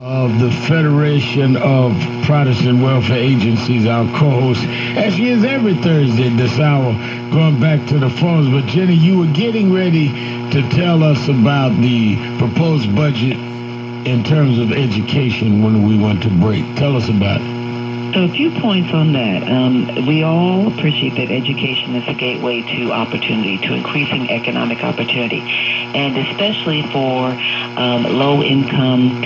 of the Federation of Protestant Welfare Agencies, our co-host, as she is every Thursday at this hour, going back to the phones. But Jenny, you were getting ready to tell us about the proposed budget in terms of education when we went to break. Tell us about it. So a few points on that. We all appreciate that education is a gateway to opportunity, to increasing economic opportunity, and especially for low-income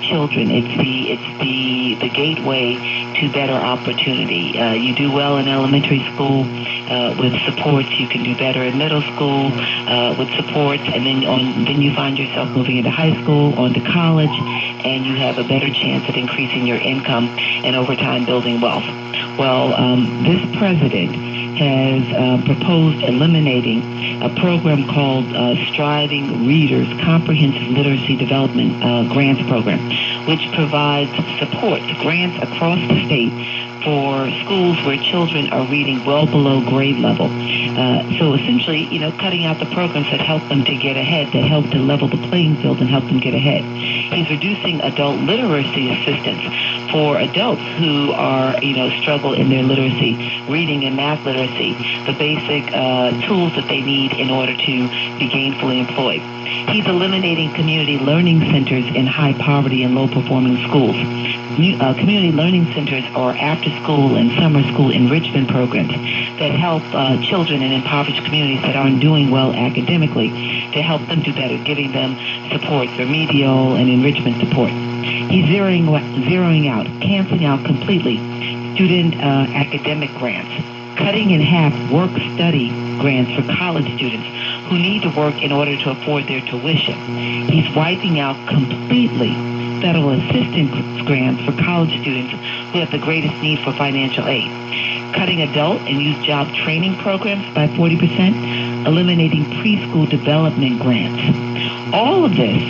children. It's the gateway to better opportunity. You do well in elementary school with supports. You can do better in middle school with supports, and then you find yourself moving into high school, on to college, and you have a better chance at increasing your income and over time building wealth. Well, this president has proposed eliminating a program called Striving Readers Comprehensive Literacy Development Grants Program, which provides supports, grants across the state for schools where children are reading well below grade level. So essentially, cutting out the programs that help them to get ahead, that help to level the playing field and help them get ahead. He's reducing adult literacy assistance for adults who are, struggle in their literacy, reading and math literacy, the basic tools that they need in order to be gainfully employed. He's eliminating community learning centers in high poverty and low performing schools. Community learning centers are after-school and summer school enrichment programs that help children in impoverished communities that aren't doing well academically to help them do better, giving them support, remedial and enrichment support. He's zeroing out, canceling out completely student academic grants, cutting in half work-study grants for college students who need to work in order to afford their tuition. He's wiping out completely federal assistance grants for college students who have the greatest need for financial aid, cutting adult and youth job training programs by 40%, eliminating preschool development grants. All of this,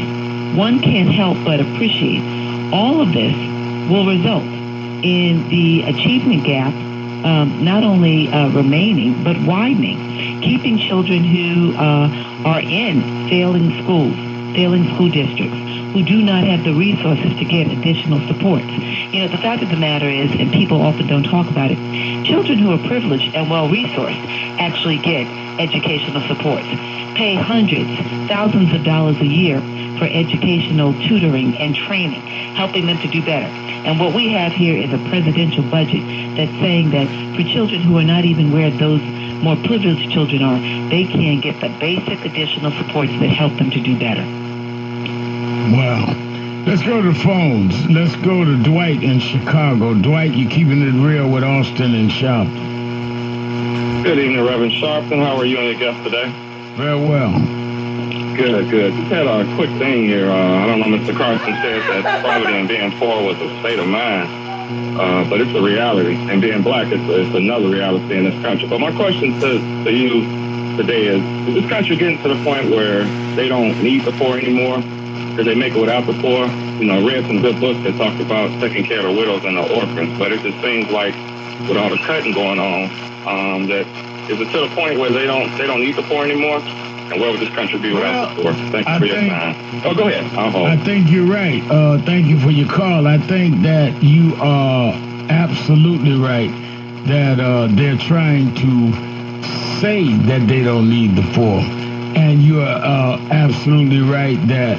one can't help but appreciate, all of this will result in the achievement gap not only remaining, but widening, keeping children who are in failing schools, failing school districts, who do not have the resources to get additional supports. The fact of the matter is, and people often don't talk about it, children who are privileged and well-resourced actually get educational supports, pay hundreds, thousands of dollars a year for educational tutoring and training, helping them to do better. And what we have here is a presidential budget that's saying that for children who are not even where those more privileged children are, they can get the basic additional supports that help them to do better. Wow. Let's go to the phones. Let's go to Dwight in Chicago. Dwight, you're keeping it real with Austin and Sharpton. Good evening, Reverend Sharpton. How are you and your guest today? Very well. Good. Just had a quick thing here. I don't know, Mr. Carson said that poverty and being poor was a state of mind, but it's a reality. And being black is another reality in this country. But my question to you today is this country getting to the point where they don't need the poor anymore? Because they make it without the poor? I read some good books that talked about taking care of the widows and the orphans, but it just seems like with all the cutting going on, that is it to the point where they don't need the poor anymore? And where would this country be without the poor? Thank you for your time. Oh, go ahead. I think you're right. Thank you for your call. I think that you are absolutely right that they're trying to say that they don't need the poor. And you are absolutely right that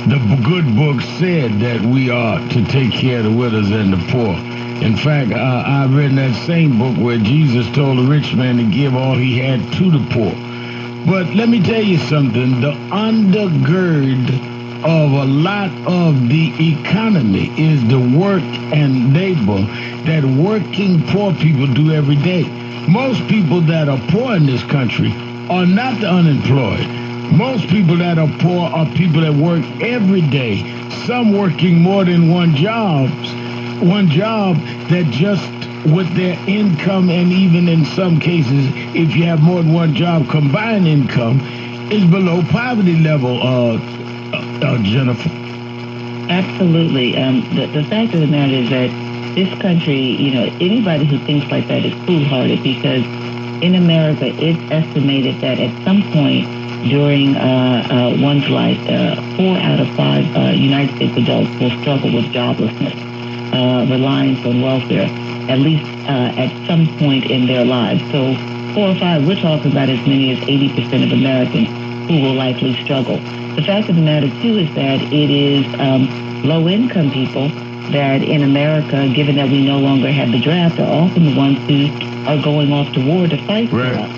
the good book said that we are to take care of the widows and the poor. In fact, I've read that same book where Jesus told the rich man to give all he had to the poor. But let me tell you something. The undergird of a lot of the economy is the work and labor that working poor people do every day. Most people that are poor in this country are not the unemployed. Most people that are poor are people that work every day, some working more than one job that just with their income, and even in some cases, if you have more than one job, combined income is below poverty level, Jennifer. Absolutely. The fact of the matter is that this country, anybody who thinks like that is foolhardy, because in America, it's estimated that at some point, during one's life, 4 out of 5 United States adults will struggle with joblessness, reliance on welfare, at least at some point in their lives. So 4 or 5, we're talking about as many as 80% of Americans who will likely struggle. The fact of the matter, too, is that it is low-income people that in America, given that we no longer have the draft, are often the ones who are going off to war to fight for us.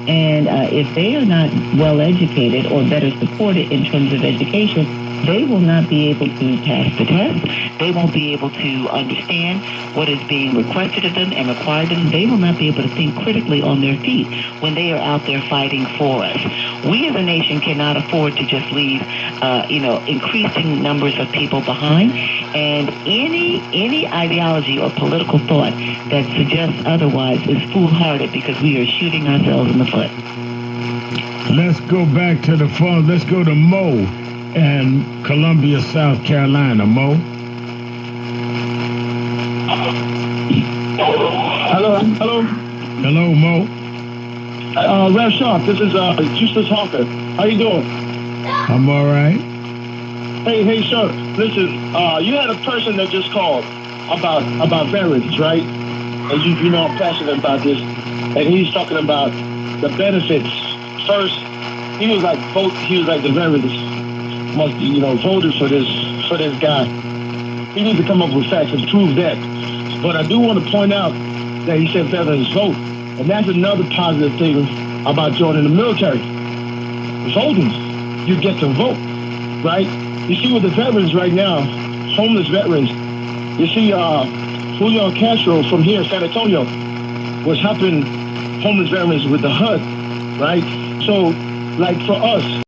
And if they are not well educated or better supported in terms of education, they will not be able to pass the test. They won't be able to understand what is being requested of them and required of them. They will not be able to think critically on their feet when they are out there fighting for us. We as a nation cannot afford to just leave, increasing numbers of people behind. And any ideology or political thought that suggests otherwise is foolhardy because we are shooting ourselves in the foot. Let's go back to the phone. Let's go to Mo in Columbia, South Carolina. Mo? Hello. Hello, Mo. Rev Sharp, this is Justus Hawker. How you doing? I'm all right. Hey, sir. Listen, you had a person that just called about veterans, right? And you know I'm passionate about this. And he's talking about the benefits. First, he was like the veterans must voted for this guy. He needs to come up with facts and prove that. But I do want to point out that he said veterans vote. And that's another positive thing about joining the military. Voting. You get to vote, right? You see with the veterans right now, homeless veterans, you see Julian Castro from here, San Antonio, was helping homeless veterans with the HUD, right? So, like for us,